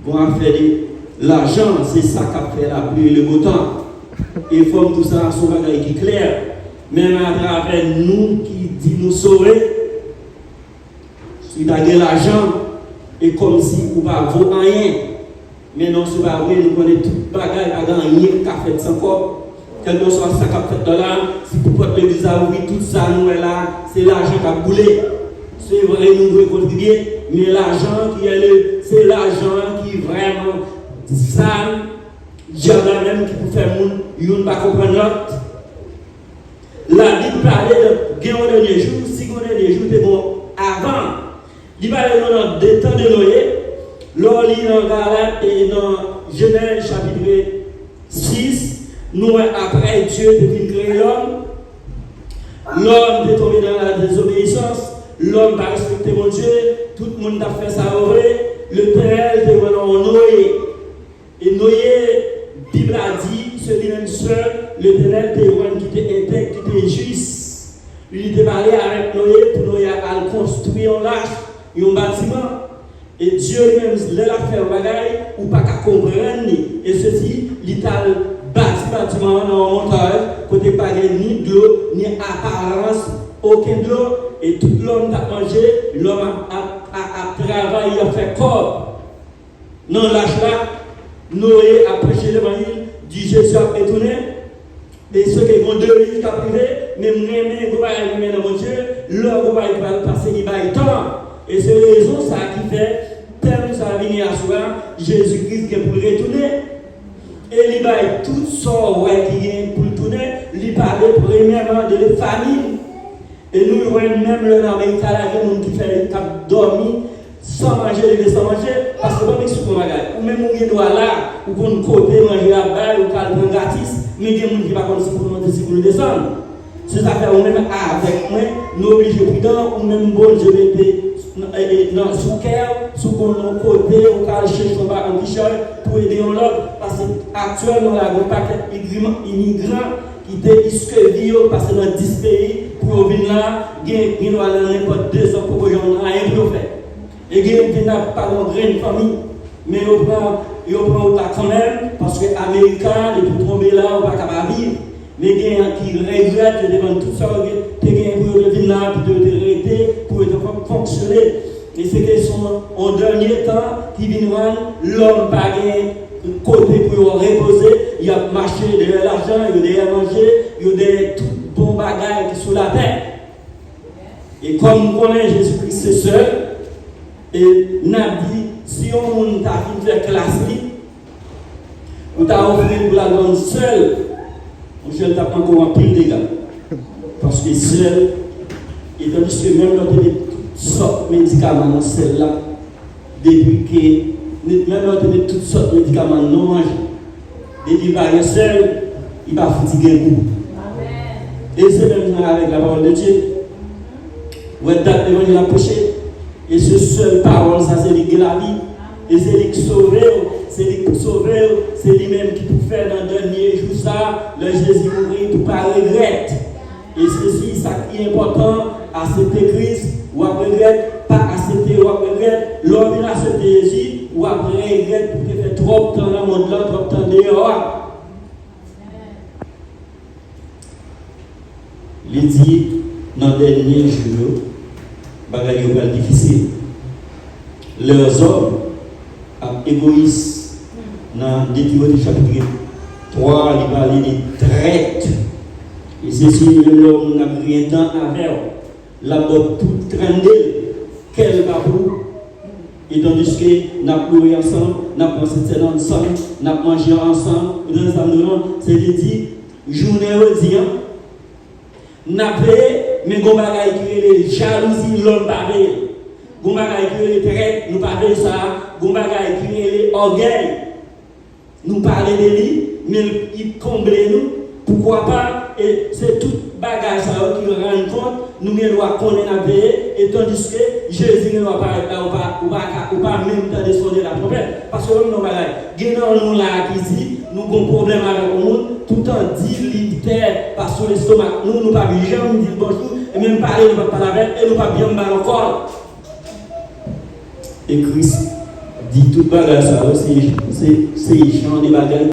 Qu'on a fait l'argent, c'est ça qui a fait la pluie et le beau temps. Et il faut que tout ça soit qui est clair. Même à travers nous qui dit nous sauver, si vous avez l'argent, et comme si vous ne vaut rien. Mais non, ce n'est pas vrai, nous connaissons tout le bagage, pas rien qui a fait sans corps. Quel que soit ça qui a fait de là, si vous pouvez l'église à ouvrir, tout ça, nous est là, c'est l'argent qui a boulé. C'est vrai, nous devons contribuer, mais l'argent qui est c'est l'argent qui vraiment ça, diable même qui peut faire monde, il ne pas comprendre l'autre. La Bible parlait de guerre dernier jour, si on est des jours, c'est bon avant. Il parlait dans des temps de Noé, l'on lit dans Galate et dans Genèse chapitre 6, nous après Dieu depuis créer l'homme, l'homme est tombé dans la désobéissance. L'homme va respecter mon Dieu, tout le monde a fait ça vrai. Le Père était vraiment Noé. Et Noé, la Bible a dit, celui-même seul, le Père était qui était intègre, qui était juste. Il était parlé avec Noé pour Noé à construire un lâche, un bâtiment. Et Dieu lui-même, il a fait un bagage ou pas qu'à comprendre. Et ceci, il a bâti bâtiment dans un montage, côté pas ni de l'eau, ni apparence, aucun de l'eau. Et tout l'homme a mangé, l'homme a travaillé, a fait corps. Non, l'âge là, Noé a prêché l'évangile, dit Jésus a retourné. Et ceux qui vont de lui qui a privé, même vous allez dans mon Dieu, leur va passer, il va être temps. Et c'est la raison ça qui fait, tellement ça va venir à soi, Jésus-Christ qui est pour retourner. Et il va tout son qui est pour retourner, il parlait premièrement de la famille. Et nous, même le Amérique, il y a des gens qui dorment sans manger, sans manger, parce que pas de supermarché. Ou même on doit là, ou qu'on côté manger à bail, ou qu'on prend gratis, mais il y a des gens qui ne vont pas monter si vous le descendre. C'est ça fait, ou même avec moi, nous obligés prudents, ou même bon, je vais dans sous cœur, sous mon côté, ou qu'on cherche son bac en t-shirt pour aider l'autre, parce qu'actuellement, on a un paquet d'immigrants qui disent que vie parce que dans 10 pays, pour venir là, il y a n'importe 2 ans pour que j'en ai rien pour faire. Et il n'y a pas de grande famille, mais il prend quand même, parce que les Américains, ils peuvent tomber là, on ne va pas vivre. Mais il y a qui regrettent devant tout ça, il y a pour venir là, pour te arrêter, pour fonctionner. Et c'est que en dernier temps, qui viennent l'homme pas côté pour reposer, il y a marché de l'argent, il y a manger, il y a tout bon bagage qui sont sous la terre. Et comme on connaît Jésus-Christ c'est seul, et n'a dit, si on t'a fait faire classe, on t'a offert pour la donner seul, on ne t'a pas encore un pile de gars. Parce que seul, et tandis que même dans toutes sortes de médicaments dans celle-là, depuis que même dans toutes sortes de médicaments non mangés, depuis qu'il va seul, il va fatiguer beaucoup. Et c'est même avec la parole de Dieu. Où est l'évangile a prêché. Et ce seul parole, ça c'est lui qui la vie. Et c'est lui qui sauve, c'est lui qui sauve, c'est lui-même qui peut faire dans le dernier jour ça, le Jésus mourir tout par regret. Et ceci, ça qui est important, accepter Christ, ou après regret, pas accepter ou après regret, l'homme il accepte Jésus, ou après regret, pour qu'il fait trop de temps dans le monde là, trop de temps dehors. Il dit, dans les derniers jours, bagaille est difficile. Leurs hommes égoïstes, dans Timothée chapitre 3, il parle de traite. Et ceci, l'homme n'a rien dans avec la botte toute traînée, quel babou. Et tandis que nous avons pleuré ensemble, nous avons pensé ensemble, nous avons mangé ensemble, c'est dit, journée au dia. Napé, mais gon bagay qui est jalousie l'homme paré. Gon bagay qui est traite, nous parler ça, gon bagay qui est orgueil. Nous parler de lui, mais il comble nous. Pourquoi pas? Et c'est tout bagage ça qui rend compte, nous ne doit connaître la vie, et tandis que Jésus ne doit pas même pas descendre la trompette. Parce que nous avons nous là qui dit, nous avons un problème avec le monde, tout en dit l'idée par sur l'estomac. Nous ne pas jamais dire bonjour, et même parler, nous ne pas parler avec, et nous ne pas bien mal encore. Et Christ dit tout bagage ça, c'est genre de bagages